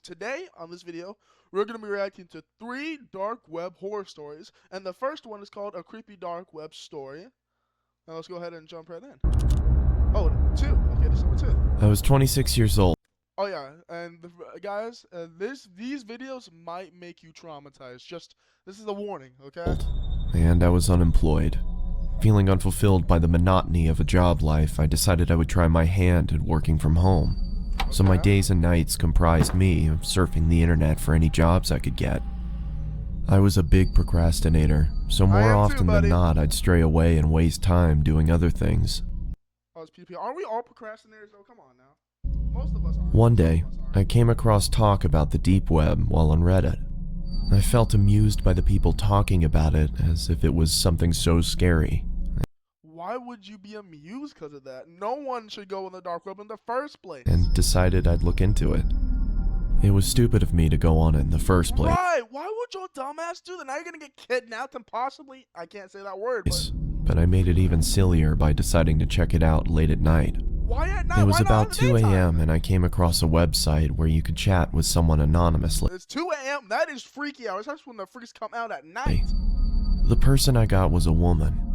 today on this video, we're going to be reacting to 3 dark web horror stories, and the first one is called A Creepy Dark Web Story. Now let's go ahead and jump right in. Oh, 2. Okay, this is number 2. I was 26 years old. Oh yeah, and guys, these videos might make you traumatized. This is a warning, okay? And I was unemployed. Feeling unfulfilled by the monotony of a job life, I decided I would try my hand at working from home. So my days and nights comprised me of surfing the internet for any jobs I could get. I was a big procrastinator, so more often than not, I'd stray away and waste time doing other things. Oh, it's PP. Aren't we all procrastinators though? Come on now. Most of us are. One day, I came across talk about the deep web while on Reddit. I felt amused by the people talking about it as if it was something so scary. Why would you be amused because of that? No one should go in the dark web in the first place. And decided I'd look into it. It was stupid of me to go on it in the first place. Right, why would your dumbass do that? Now you're gonna get kidnapped and possibly, I can't say that word, but I made it even sillier by deciding to check it out late at night. Why at night? It was about 2 a.m. and I came across a website where you could chat with someone anonymously. It's 2 a.m. That is freaky hours. That's when the freaks come out at night. The person I got was a woman.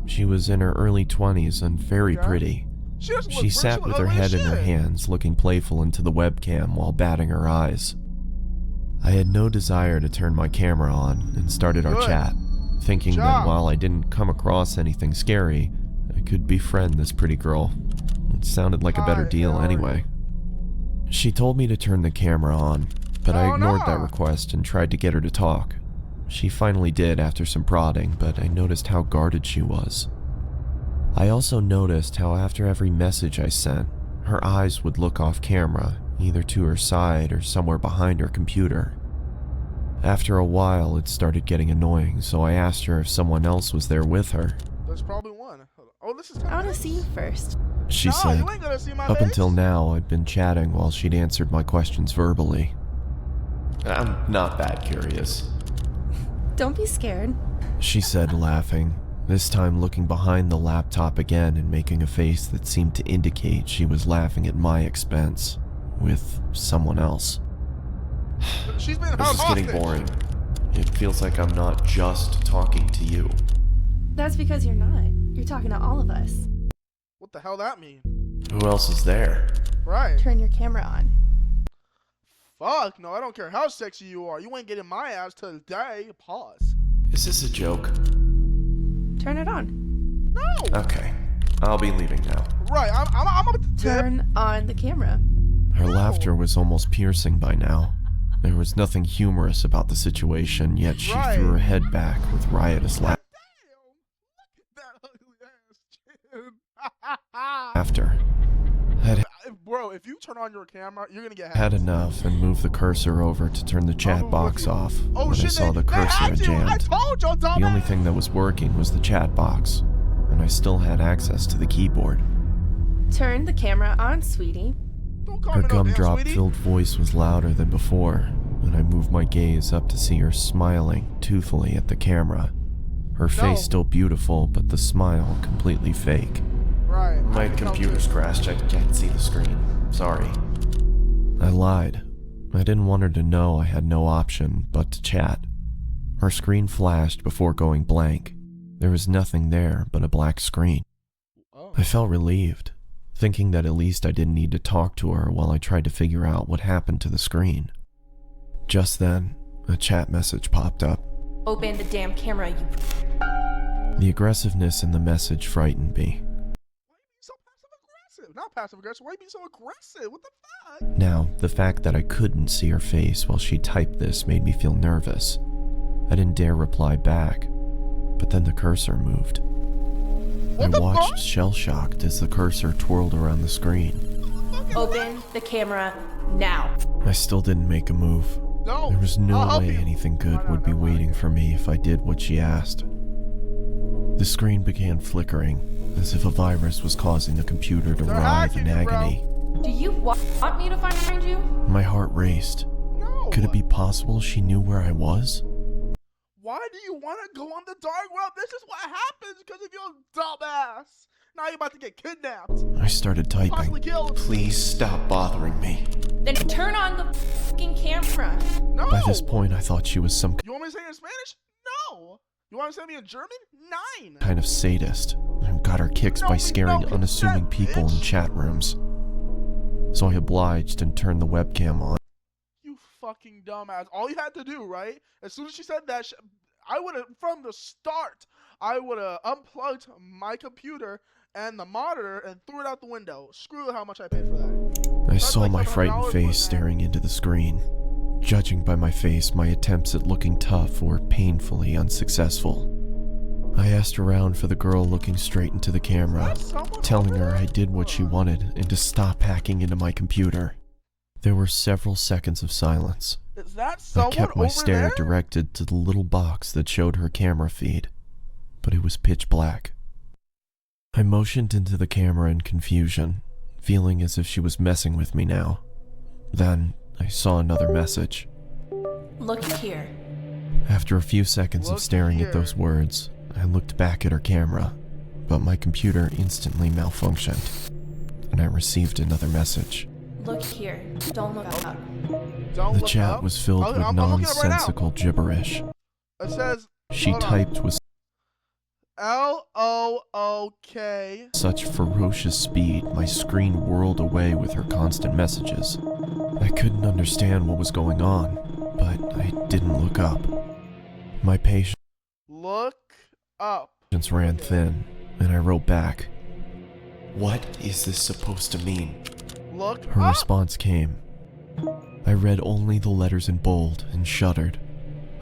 She was in her early 20s and very pretty. She sat with her head in her hands, looking playful into the webcam while batting her eyes. I had no desire to turn my camera on and started our chat, thinking that while I didn't come across anything scary, I could befriend this pretty girl. It sounded like a better deal anyway. She told me to turn the camera on, but I ignored that request and tried to get her to talk. She finally did after some prodding, but I noticed how guarded she was. I also noticed how after every message I sent, her eyes would look off camera, either to her side or somewhere behind her computer. After a while, it started getting annoying, so I asked her if someone else was there with her. There's probably one. Oh, this is I want to see you first. She said, you ain't gonna see my up face. until now, I'd been chatting while she'd answered my questions verbally. I'm not that curious. Don't be scared. She said, laughing, this time looking behind the laptop again and making a face that seemed to indicate she was laughing at my expense with someone else. She's been This is getting boring. It feels like I'm not just talking to you. That's because you're not. You're talking to all of us. What the hell that mean? Who else is there? Right. Turn your camera on. Fuck no, I don't care how sexy you are. You ain't getting my ass today. Pause. Is this a joke? Turn it on. No. Okay, I'll be leaving now. Right, I'm gonna turn on the camera. Her laughter was almost piercing by now. There was nothing humorous about the situation, yet she threw her head back with riotous laughter. After Bro, if you turn on your camera, you're gonna get had enough and moved the cursor over to turn the chat box off. When I saw the cursor had jammed. I told you, the only thing that was working was the chat box, and I still had access to the keyboard. Turn the camera on, sweetie. Her gumdrop-filled voice was louder than before, and I moved my gaze up to see her smiling toothfully at the camera. Her face still beautiful, but the smile completely fake. Right. My computer's crashed. I can't see the screen. Sorry. I lied. I didn't want her to know I had no option but to chat. Her screen flashed before going blank. There was nothing there but a black screen. I felt relieved, thinking that at least I didn't need to talk to her while I tried to figure out what happened to the screen. Just then, a chat message popped up. Open the damn camera, you... The aggressiveness in the message frightened me. Not passive aggressive. Why are you being so aggressive? What the fuck? Now, the fact that I couldn't see her face while she typed this made me feel nervous. I didn't dare reply back, but then the cursor moved. I watched shell-shocked as the cursor twirled around the screen. Open the camera now. I still didn't make a move. There was no way anything good would be waiting for me if I did what she asked. The screen began flickering, as if a virus was causing the computer to writhe in agony. Do you want me to find you? My heart raced. Could it be possible she knew where I was? Why do you want to go on the dark web? This is what happens because of your dumbass. Now you're about to get kidnapped. I started typing. Please stop bothering me. Then turn on the fucking No! By this point, I thought she was some You want me to say it in Spanish? No! You want me to say it in German? 9! kind of sadist who got her kicks by scaring unassuming people in chat rooms. So I obliged and turned the webcam on. You fucking dumbass. All you had to do, right? As soon as she said that, I would have, from the start, I would have unplugged my computer and the monitor and threw it out the window. Screw how much I paid for that. I saw like my $700 frightened for it, face man. staring into the screen. Judging by my face, my attempts at looking tough were painfully unsuccessful. I asked around for the girl looking straight into the camera, telling her I did what she wanted and to stop hacking into my computer. There were several seconds of silence. Is that I someone kept my over stare there? directed to the little box that showed her camera feed, but it was pitch black. I motioned into the camera in confusion, feeling as if she was messing with me now. Then I saw another message. Look here. After a few seconds Look of staring here. at those words, I looked back at her camera, but my computer instantly malfunctioned, and I received another message. Look here. Don't look up. Don't The look chat up. was filled with I'm looking up right now. nonsensical gibberish. It says She hold on. typed with LOOK. such ferocious speed, my screen whirled away with her constant messages. I couldn't understand what was going on, but I didn't look up. My patience Look up. ran thin, and I wrote back, "What is this supposed to mean?" Look Her up. response came. I read only the letters in bold and shuddered.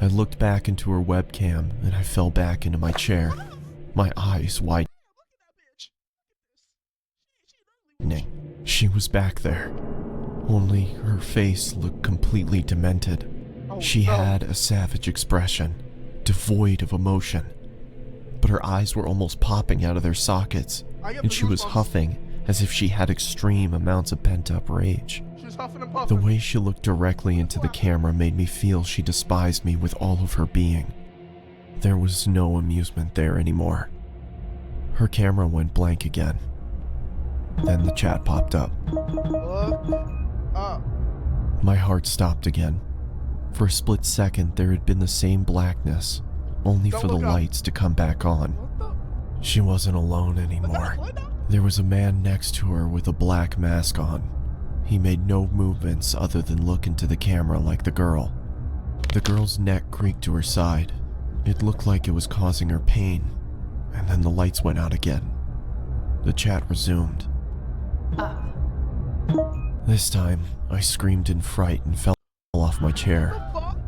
I looked back into her webcam and I fell back into my chair, my eyes widening. She was back there, only her face looked completely demented. Oh, She no. had a savage expression, devoid of emotion, but her eyes were almost popping out of their sockets, I get and the she was goosebumps. huffing as if she had extreme amounts of pent-up rage. She's huffing and The puffing. way she looked directly into the camera made me feel she despised me with all of her being. There was no amusement there anymore. Her camera went blank again. Then the chat popped up. Look up. My heart stopped again. For a split second, there had been the same blackness, only Don't for the look up. lights to come back on. What She wasn't alone the? anymore. What? There was a man next to her with a black mask on. He made no movements other than look into the camera like the girl. The girl's neck creaked to her side. It looked like it was causing her pain, and then the lights went out again. The chat resumed. Up. This time, I screamed in fright and fell off my chair. What the fuck?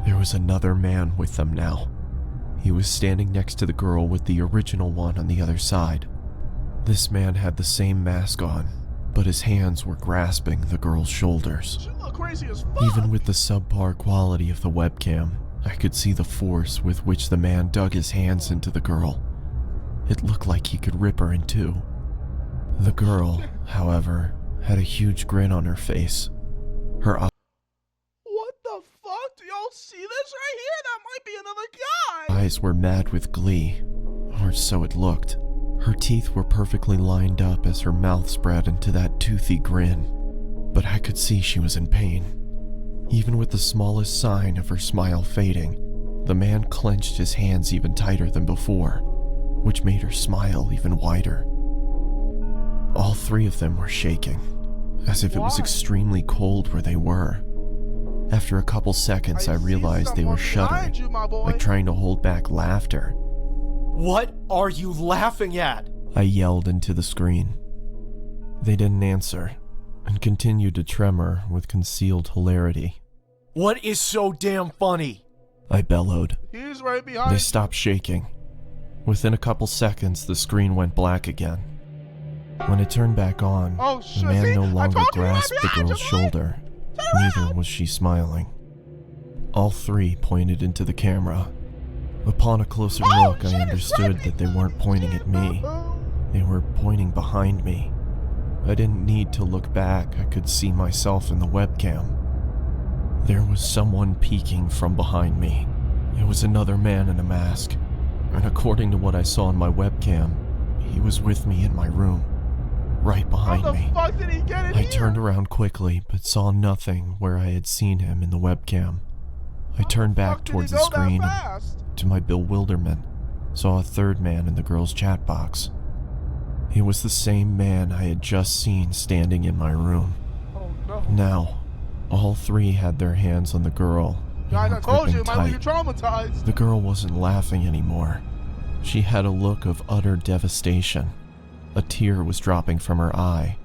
There was another man with them now. He was standing next to the girl with the original one on the other side. This man had the same mask on, but his hands were grasping the girl's shoulders. She look crazy as fuck. Even with the subpar quality of the webcam, I could see the force with which the man dug his hands into the girl. It looked like he could rip her in two. The girl, however, had a huge grin on her face. Her What the fuck? Do y'all see this right here? That might be another guy. eyes were mad with glee, or so it looked. Her teeth were perfectly lined up as her mouth spread into that toothy grin, but I could see she was in pain. Even with the smallest sign of her smile fading, the man clenched his hands even tighter than before, which made her smile even wider. All three of them were shaking, as if it was Why? extremely cold where they were. After a couple seconds, I see realized they were someone behind shuddering, you, my boy. like trying to hold back laughter. What are you laughing at? I yelled into the screen. They didn't answer, and continued to tremor with concealed hilarity. What is so damn funny? I bellowed. He's right They behind. stopped shaking. Within a couple seconds, the screen went black again. When it turned back on, Oh, the shit. man See? no I longer told you right grasped the behind girl's you, boy. shoulder. Neither was she smiling. All three pointed into the camera. Upon a closer Oh, look, shit, I it's understood right that they weren't pointing at me. They were pointing behind me. I didn't need to look back. I could see myself in the webcam. There was someone peeking from behind me. It was another man in a mask, and according to what I saw in my webcam, he was with me in my room. right behind How the me. fuck did he get in I here? turned around quickly, but saw nothing where I had seen him in the webcam. I turned back towards the screen and, to my bewilderment, saw a third man in the girl's chat box. It was the same man I had just seen standing in my room. Oh no. Now, all three had their hands on the girl. Guys, I told you, gripping it might leave you tight. traumatized. The girl wasn't laughing anymore. She had a look of utter devastation. A tear was dropping from her eye.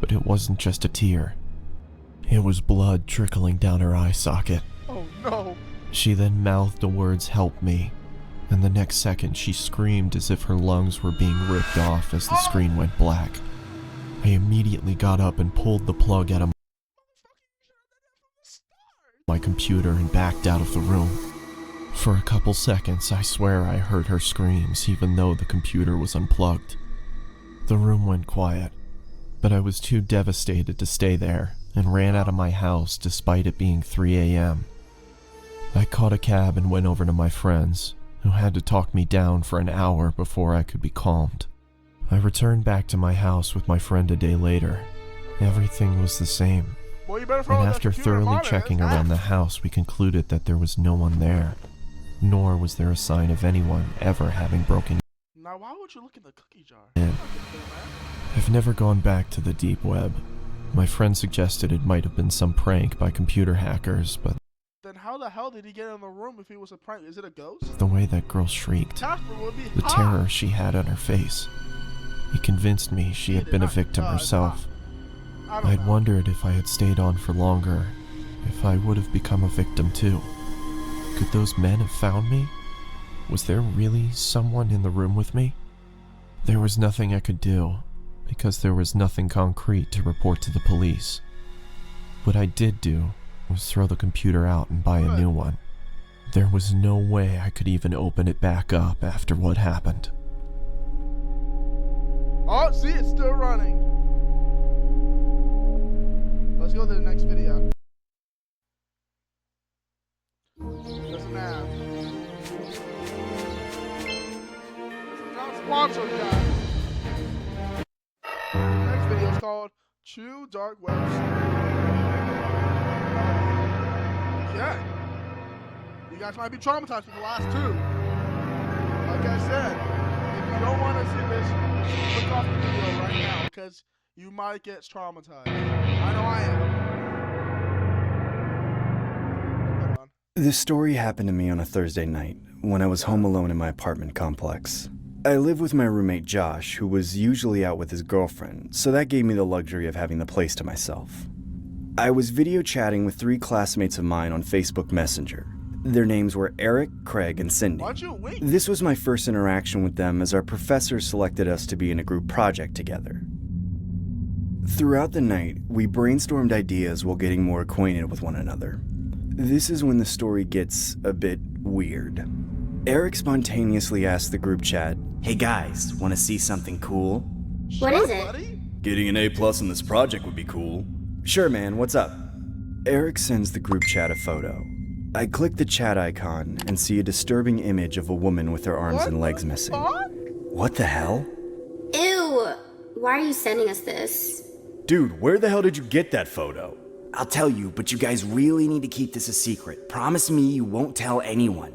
But it wasn't just a tear. It was blood trickling down her eye socket. Oh no. She then mouthed the words, "Help me," and the next second she screamed as if her lungs were being ripped off as the screen went black. I immediately got up and pulled the plug out of my computer and backed out of the room. For a couple seconds, I swear I heard her screams even though the computer was unplugged. The room went quiet, but I was too devastated to stay there and ran out of my house despite it being 3 a.m. I caught a cab and went over to my friends, who had to talk me down for an hour before I could be calmed. I returned back to my house with my friend a day later. Everything was the same. Well, you better And follow that after computer thoroughly monitor. checking around the house, we concluded that there was no one there, nor was there a sign of anyone ever having broken Now, why would you look in the cookie jar? in. I've never gone back to the deep web. My friend suggested it might have been some prank by computer hackers, but Then how the hell did he get in the room if he was a prank? Is it a ghost? the way that girl shrieked, Casper would be the hot. terror she had on her face, it convinced me she had been a victim herself. I don't I'd know. wondered if I had stayed on for longer, if I would have become a victim too. Could those men have found me? Was there really someone in the room with me? There was nothing I could do, because there was nothing concrete to report to the police. What I did do was throw the computer out and buy a new one. There was no way I could even open it back up after what happened. Oh, see, it's still running. Let's go to the next video. Doesn't have. This is not sponsored, guys. Next video is called True Dark Web Story. Okay. You guys might be traumatized with the last two. Like I said, if you don't want to see this, click off the video right now because you might get traumatized. I know I am. Hold on. This story happened to me on a Thursday night when I was home alone in my apartment complex. I live with my roommate Josh, who was usually out with his girlfriend, so that gave me the luxury of having the place to myself. I was video chatting with 3 classmates of mine on Facebook Messenger. Their names were Eric, Craig, and Cindy. Why'd you wink? This was my first interaction with them as our professor selected us to be in a group project together. Throughout the night, we brainstormed ideas while getting more acquainted with one another. This is when the story gets a bit weird. Eric spontaneously asked the group chat, "Hey guys, want to see something cool?" What is it? Buddy? "Getting an A+ in this project would be cool." "Sure man, what's up?" Eric sends the group chat a photo. I click the chat icon and see a disturbing image of a woman with her arms and legs missing. Fuck? What the hell? Ew! Why are you sending us this? Dude, where the hell did you get that photo? I'll tell you, but you guys really need to keep this a secret. Promise me you won't tell anyone.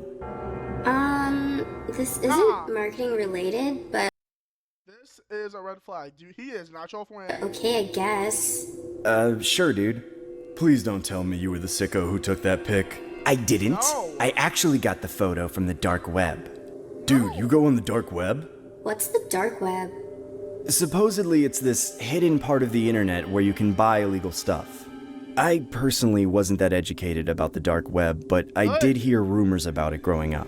This isn't marketing related, but This is a red flag. Dude, he is not your friend. okay, I guess. Sure dude. Please don't tell me you were the sicko who took that pic. I didn't. No. I actually got the photo from the dark web. Dude, you go on the dark web? What's the dark web? Supposedly it's this hidden part of the internet where you can buy illegal stuff. I personally wasn't that educated about the dark web, but I did hear rumors about it growing up.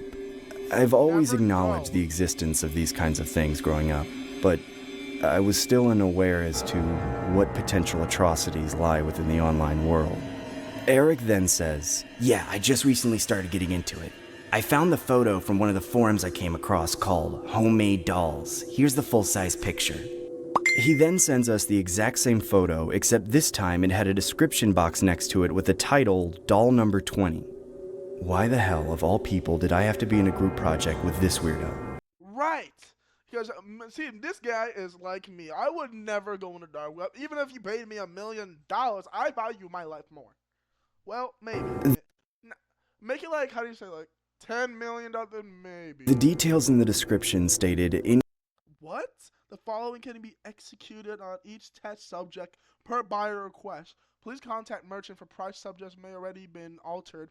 I've always Never acknowledged know. the existence of these kinds of things growing up, but I was still unaware as to what potential atrocities lie within the online world. Eric then says, Yeah, I just recently started getting into it. I found the photo from one of the forums I came across called Homemade Dolls. Here's the full-size picture. he then sends us the exact same photo, except this time it had a description box next to it with the title, Doll Number 20. Why the hell, of all people, did I have to be in a group project with this weirdo? Right. Because, see, this guy is like me. I would never go on the dark web. Even if you paid me $1 million, I value my life more. Well, maybe. Make it like, how do you say, like, $10 million, maybe. The details in the description stated in What? The following can be executed on each test subject per buyer request. Please contact merchant for price subjects may already been altered.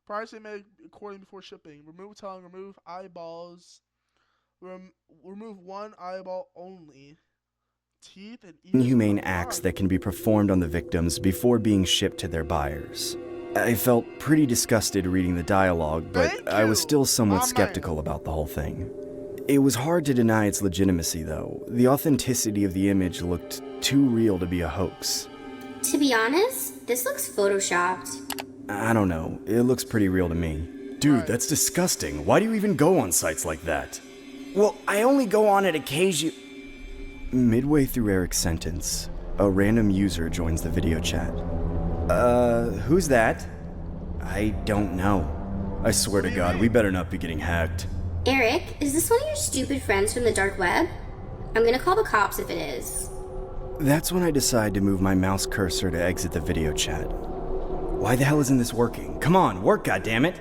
Pricing may according before shipping. Remove tongue, remove eyeballs. Remove one eyeball only. Teeth and ears. inhumane acts that can be performed on the victims before being shipped to their buyers. I felt pretty disgusted reading the dialogue, but I was still somewhat skeptical about the whole thing. It was hard to deny its legitimacy, though. The authenticity of the image looked too real to be a hoax. To be honest, this looks photoshopped. I don't know. It looks pretty real to me. Dude, that's disgusting. Why do you even go on sites like that? Well, I only go on it occasionally. Midway through Eric's sentence, a random user joins the video chat. Who's that? I don't know. I swear to God, we better not be getting hacked. Eric, is this one of your stupid friends from the dark web? I'm gonna call the cops if it is. That's when I decide to move my mouse cursor to exit the video chat. Why the hell isn't this working? Come on, work, goddammit.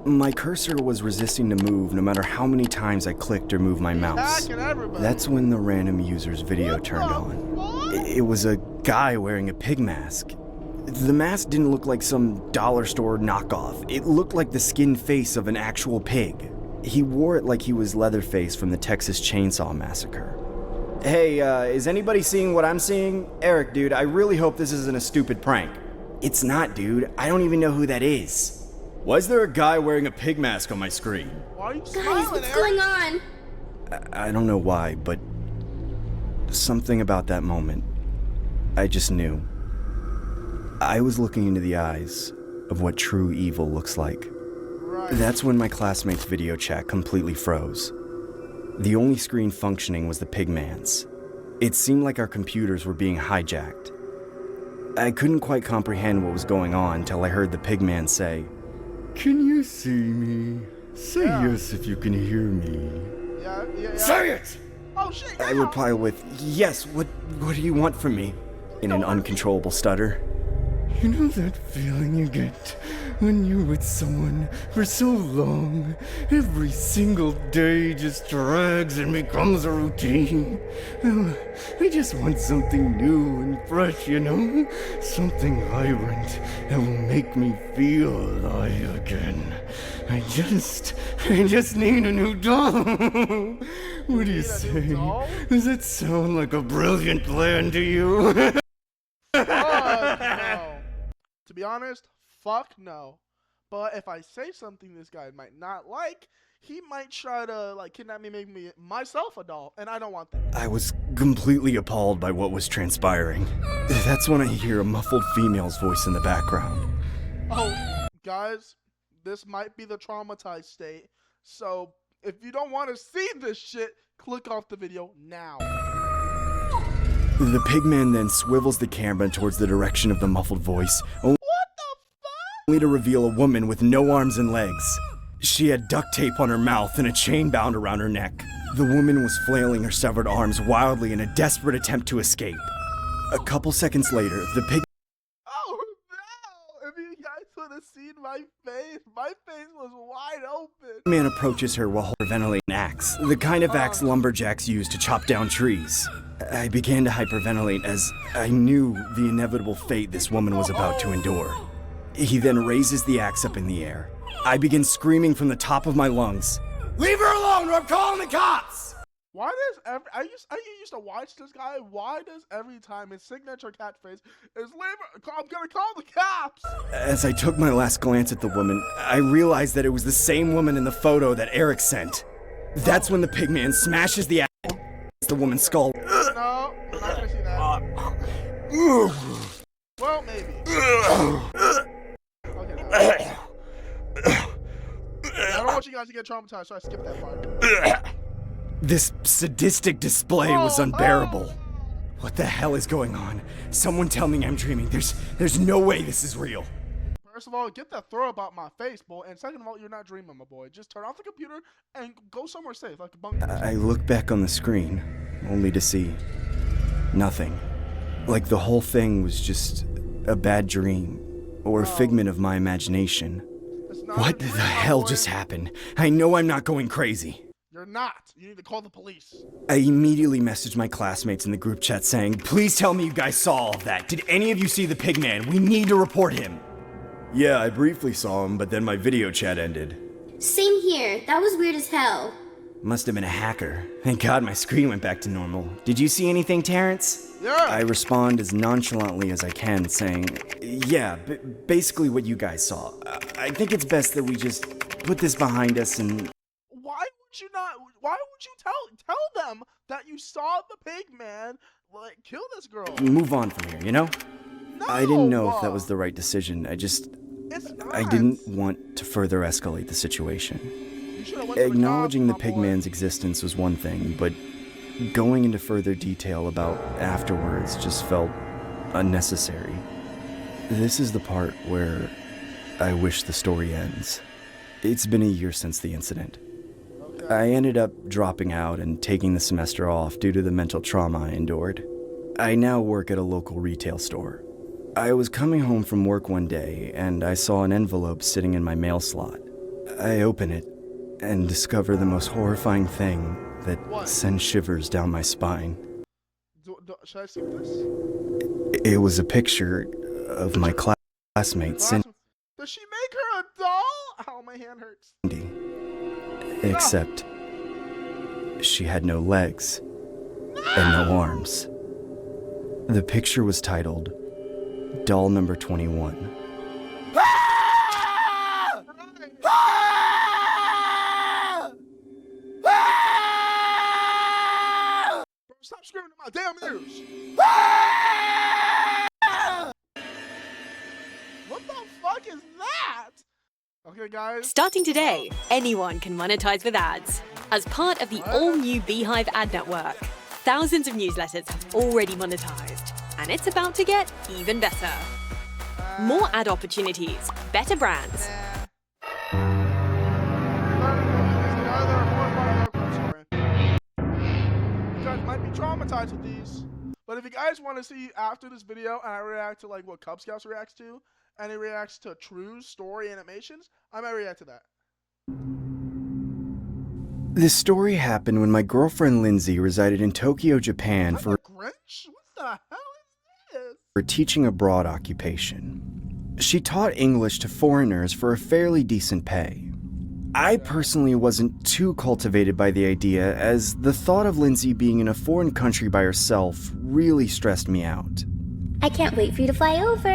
My cursor was resisting to move no matter how many times I clicked or moved my mouse. That's when the random user's video turned on. It was a guy wearing a pig mask. The mask didn't look like some dollar store knockoff. It looked like the skinned face of an actual pig. He wore it like he was Leatherface from the Texas Chainsaw Massacre. Hey, is anybody seeing what I'm seeing? Eric, dude, I really hope this isn't a stupid prank. It's not, dude. I don't even know who that is. Why is there a guy wearing a pig mask on my screen? Why are you Guys, smiling, what's Eric? going on? I don't know why, but something about that moment, I just knew. I was looking into the eyes of what true evil looks like. Right. That's when my classmate's video chat completely froze. The only screen functioning was the pigman's. It seemed like our computers were being hijacked. I couldn't quite comprehend what was going on till I heard the pigman say, Can you see me? Say yes if you can hear me. Yeah. Say it! Oh, shit. I replied with, yes, what do you want from me? In an uncontrollable stutter. You know that feeling you get when you're with someone for so long? Every single day just drags and becomes a routine. Well, I just want something new and fresh, you know? Something vibrant that will make me feel alive again. I just need a new doll. What do you say? Does that sound like a brilliant plan to you? Fuck no. To be honest, fuck no. But if I say something this guy might not like, he might try to like kidnap me, make me myself a doll, and I don't want that. I was completely appalled by what was transpiring. That's when I hear a muffled female's voice in the background. Oh, guys, this might be the traumatized state. So if you don't want to see this shit, click off the video now. The pigman then swivels the camera towards the direction of the muffled voice, only to reveal a woman with no arms and legs. She had duct tape on her mouth and a chain bound around her neck. The woman was flailing her severed arms wildly in a desperate attempt to escape. A couple seconds later, the pig Oh no! If you guys would have seen my face was wide open. man approaches her while holding a ventilating axe, the kind of axe lumberjacks use to chop down trees. I began to hyperventilate as I knew the inevitable fate this woman was about to endure. He then raises the axe up in the air. I begin screaming from the top of my lungs, Leave her alone or I'm calling the cops! Why does I used to watch this guy. Why does every time his signature catchphrase is I'm gonna call the cops? As I took my last glance at the woman, I realized that it was the same woman in the photo that Eric sent. That's when the pigman smashes the axe against the woman's skull. No, I'm not gonna see that. Well, maybe. Okay, no. I don't want you guys to get traumatized, so I skipped that part. This sadistic display was unbearable. What the hell is going on? Someone tell me I'm dreaming. There's no way this is real. First of all, get that throw up out my face, boy. And second of all, you're not dreaming, my boy. Just turn off the computer and go somewhere safe, like a bunker. I look back on the screen, only to see nothing. Like the whole thing was just a bad dream, or a figment of my imagination. What the hell just happened? I know I'm not going crazy. You're not. You need to call the police. I immediately messaged my classmates in the group chat saying, please tell me you guys saw all of that. Did any of you see the pigman? We need to report him. Yeah, I briefly saw him, but then my video chat ended. Same here. That was weird as hell. Must have been a hacker. Thank God my screen went back to normal. Did you see anything, Terrence? Yeah. I respond as nonchalantly as I can, saying, yeah, basically what you guys saw. I think it's best that we just put this behind us and... Why would you tell them that you saw the pig man, like, kill this girl? move on from here, you know? No, I didn't know if that was the right decision. It's not. I didn't want to further escalate the situation. You should've went to Acknowledging the cops, my boy. pigman's existence was one thing, but going into further detail about afterwards just felt unnecessary. This is the part where I wish the story ends. It's been a year since the incident. I ended up dropping out and taking the semester off due to the mental trauma I endured. I now work at a local retail store. I was coming home from work one day and I saw an envelope sitting in my mail slot. I open it and discover the most horrifying thing that sends shivers down my spine. Should I skip this? It was a picture of my classmate, Cindy. Does she make her a doll? Ow, my hand hurts. Except she had no legs and no arms. The picture was titled Doll Number 21. Stop screaming in my damn ears! What the fuck is that? Okay, guys. Starting today, anyone can monetize with ads. As part of the all-new Beehive ad network, thousands of newsletters have already monetized, and it's about to get even better. More ad opportunities, better brands. You guys might be traumatized with these, but if you guys want to see after this video and I react to like what Cub Scouts reacts to, and he reacts to true story animations, I might react to that. This story happened when my girlfriend Lindsay resided in Tokyo, Japan for Grinch? What the hell is this? her teaching abroad occupation. She taught English to foreigners for a fairly decent pay. I personally wasn't too cultivated by the idea, as the thought of Lindsay being in a foreign country by herself really stressed me out. I can't wait for you to fly over.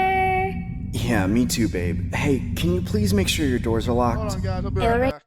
Yeah, me too, babe. Hey, can you please make sure your doors are locked? Hold on, guys. I'll be All right right. back.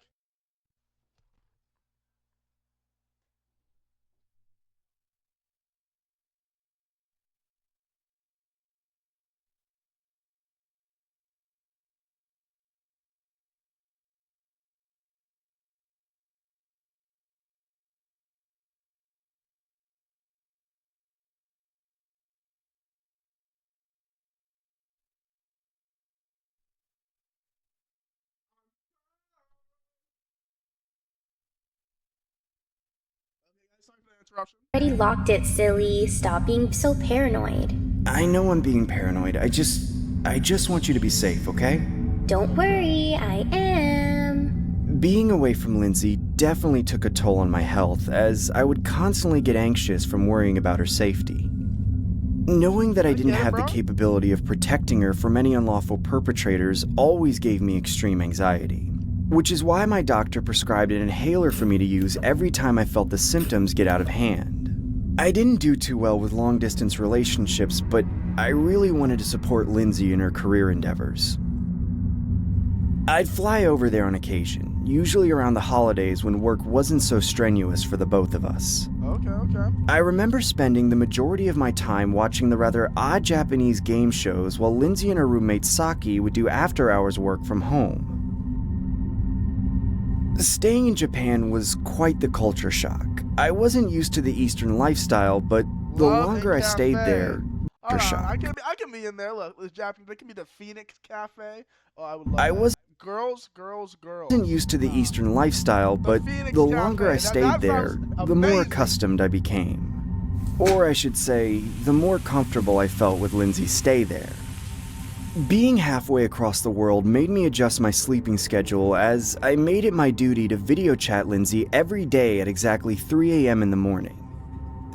Sorry for the interruption. Already locked it, silly. Stop being so paranoid. I know I'm being paranoid. I just want you to be safe, okay? Don't worry, I am. Being away from Lindsay definitely took a toll on my health, as I would constantly get anxious from worrying about her safety. Knowing that I didn't have the capability of protecting her from any unlawful perpetrators always gave me extreme anxiety, which is why my doctor prescribed an inhaler for me to use every time I felt the symptoms get out of hand. I didn't do too well with long-distance relationships, but I really wanted to support Lindsay in her career endeavors. I'd fly over there on occasion, usually around the holidays when work wasn't so strenuous for the both of us. Okay. I remember spending the majority of my time watching the rather odd Japanese game shows while Lindsay and her roommate Saki would do after-hours work from home. Staying in Japan was quite the culture shock. I wasn't used to the Eastern lifestyle, but the longer I stayed there, Hold on, shock. I can be in there. Look, this Japanese. It can be the Phoenix Cafe. Oh, I would love I that. wasn't Girls. used to the Eastern lifestyle, but Phoenix the longer Cafe. I That stayed there, sounds the more amazing. accustomed I became. Or I should say, the more comfortable I felt with Lindsay's stay there. Being halfway across the world made me adjust my sleeping schedule, as I made it my duty to video chat Lindsay every day at exactly 3 a.m. in the morning.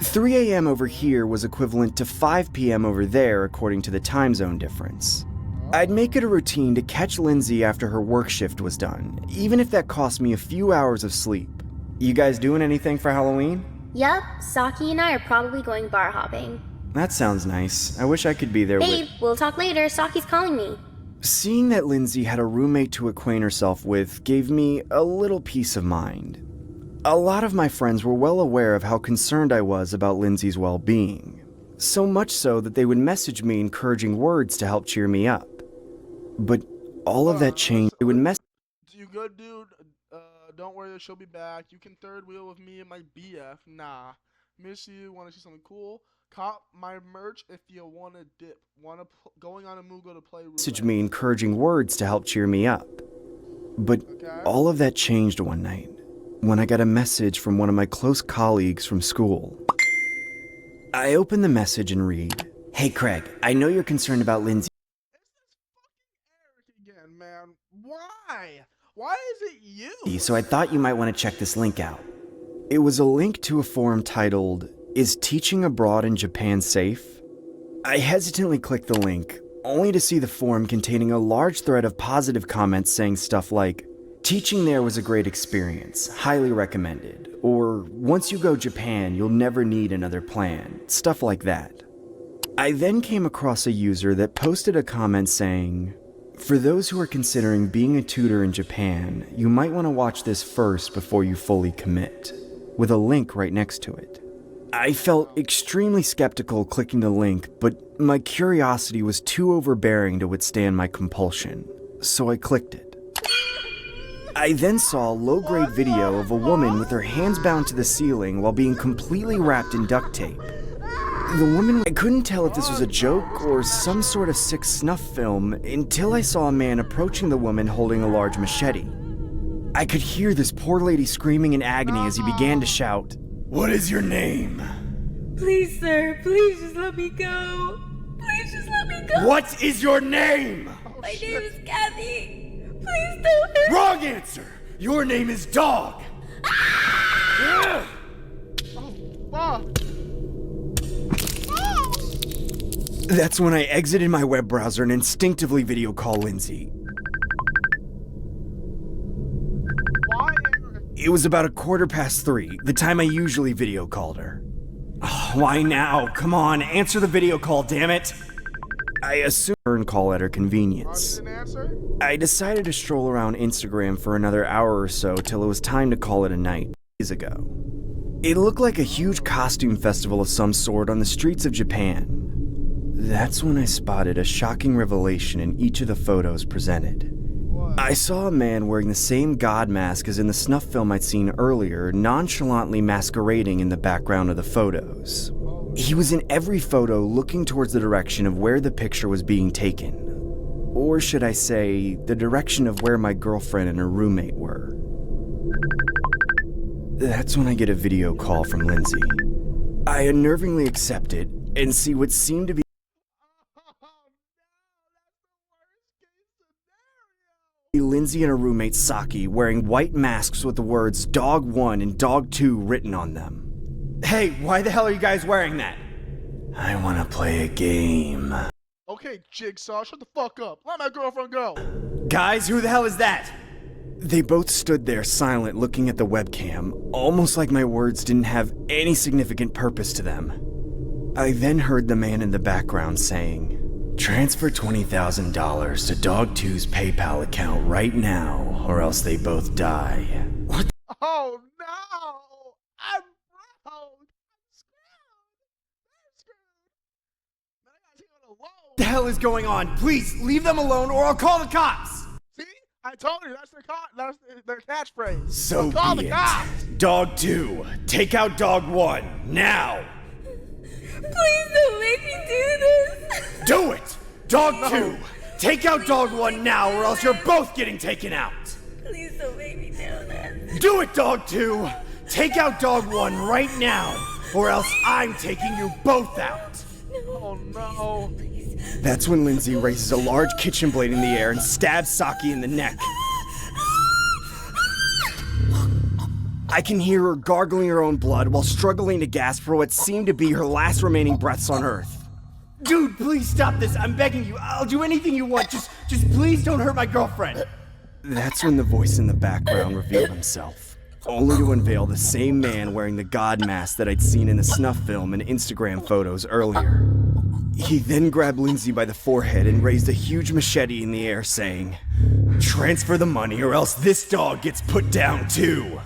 3 a.m. over here was equivalent to 5 p.m. over there according to the time zone difference. I'd make it a routine to catch Lindsay after her work shift was done, even if that cost me a few hours of sleep. You guys doing anything for Halloween? Yup, Saki and I are probably going bar hopping. That sounds nice. I wish I could be there Babe, we'll talk later. Saki's calling me. Seeing that Lindsay had a roommate to acquaint herself with gave me a little peace of mind. A lot of my friends were well aware of how concerned I was about Lindsay's well-being, so much so that they would message me encouraging words to help cheer me up. But all of that changed. They would message. You good, dude? Don't worry, she'll be back. You can third wheel with me and my BF. Nah, miss you. Want to see something cool? Cop my merch if you want to dip. Going on a Mugo to play roulette. Message me encouraging words to help cheer me up. But all of that changed one night when I got a message from one of my close colleagues from school. I opened the message and read, "Hey Craig, I know you're concerned about Lindsay." Again, man. Why? Why is it you? So I thought you might want to check this link out. It was a link to a forum titled, "Is Teaching Abroad in Japan Safe?" I hesitantly clicked the link, only to see the forum containing a large thread of positive comments saying stuff like, "Teaching there was a great experience, highly recommended," or "Once you go Japan, you'll never need another plan," stuff like that. I then came across a user that posted a comment saying, "For those who are considering being a tutor in Japan, you might want to watch this first before you fully commit," with a link right next to it. I felt extremely skeptical clicking the link, but my curiosity was too overbearing to withstand my compulsion, so I clicked it. I then saw a low-grade video of a woman with her hands bound to the ceiling while being completely wrapped in duct tape. The woman, I couldn't tell if this was a joke or some sort of sick snuff film until I saw a man approaching the woman holding a large machete. I could hear this poor lady screaming in agony as he began to shout, "What is your name?" Please, sir, please just let me go. Please just let me go. "What is your name?" My name is Kathy. Please don't hurt me. Wrong answer! Your name is Dog! Oh, fuck. That's when I exited my web browser and instinctively video called Lindsay. Why? It was about 3:15, the time I usually video called her. Oh, why now? Come on, answer the video call, damn it! I assumed her call at her convenience. Didn't answer? I decided to stroll around Instagram for another hour or so till it was time to call it a night. Days ago. It looked like a huge costume festival of some sort on the streets of Japan. That's when I spotted a shocking revelation in each of the photos presented. What? I saw a man wearing the same god mask as in the snuff film I'd seen earlier, nonchalantly masquerading in the background of the photos. He was in every photo looking towards the direction of where the picture was being taken. Or should I say, the direction of where my girlfriend and her roommate were. That's when I get a video call from Lindsay. I unnervingly accept it and see what seemed to be Lindsay and her roommate Saki wearing white masks with the words Dog 1 and Dog 2 written on them. "Hey, why the hell are you guys wearing that?" "I want to play a game." Okay, Jigsaw, shut the fuck up. Let my girlfriend go. "Guys, who the hell is that?" They both stood there silent looking at the webcam, almost like my words didn't have any significant purpose to them. I then heard the man in the background saying, "Transfer $20,000 to Dog 2's PayPal account right now, or else they both die." What? Oh no! I'm broke! I'm screwed! Man, I gotta take it alone! What the hell is going on? Please, leave them alone or I'll call the cops! See? I told you, that's their catchphrase. So call be the it. cops! Dog 2, take out Dog 1, now! Please don't make me do this. Do it! Dog 2! Take out Dog 1 now, or else you're both getting taken out! Please don't make me do this. Do it, Dog 2! Take out Dog 1 right now, or else I'm taking you both out! Oh no. That's when Lindsay raises a large kitchen blade in the air and stabs Saki in the neck. I can hear her gargling her own blood while struggling to gasp for what seemed to be her last remaining breaths on Earth. Dude, please stop this. I'm begging you. I'll do anything you want. Just please don't hurt my girlfriend. That's when the voice in the background revealed himself, only to unveil the same man wearing the god mask that I'd seen in the snuff film and Instagram photos earlier. He then grabbed Lindsay by the forehead and raised a huge machete in the air, saying, "Transfer the money or else this dog gets put down too."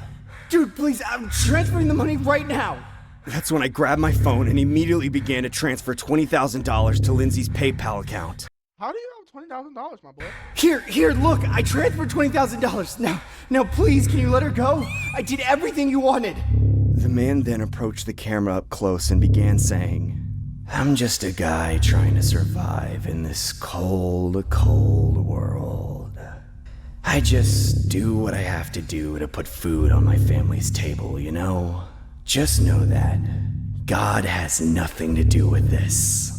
Dude, please, I'm transferring the money right now. That's when I grabbed my phone and immediately began to transfer $20,000 to Lindsay's PayPal account. How do you have $20,000, my boy? Here, look, I transferred $20,000. Now, please, can you let her go? I did everything you wanted. The man then approached the camera up close and began saying, "I'm just a guy trying to survive in this cold, cold world. I just do what I have to do to put food on my family's table, you know? Just know that God has nothing to do with this."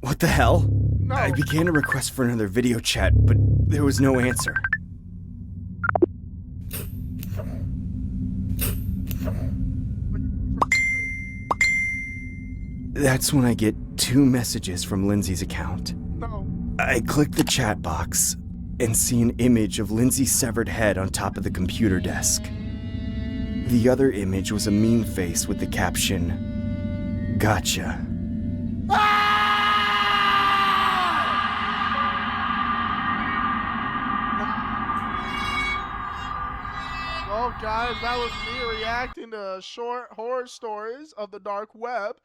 What the hell? No. I began to request for another video chat, but there was no answer. That's when I get 2 messages from Lindsay's account. No. I click the chat box and see an image of Lindsay's severed head on top of the computer desk. The other image was a meme face with the caption, "Gotcha." Well, guys, that was me reacting to short horror stories of the dark web.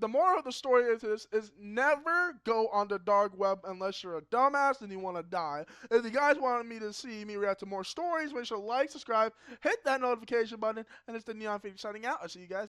The moral of the story is never go on the dark web unless you're a dumbass and you want to die. If you guys wanted me to see me react to more stories, make sure to like, subscribe, hit that notification button, and it's the Neon Phoenix signing out. I'll see you guys.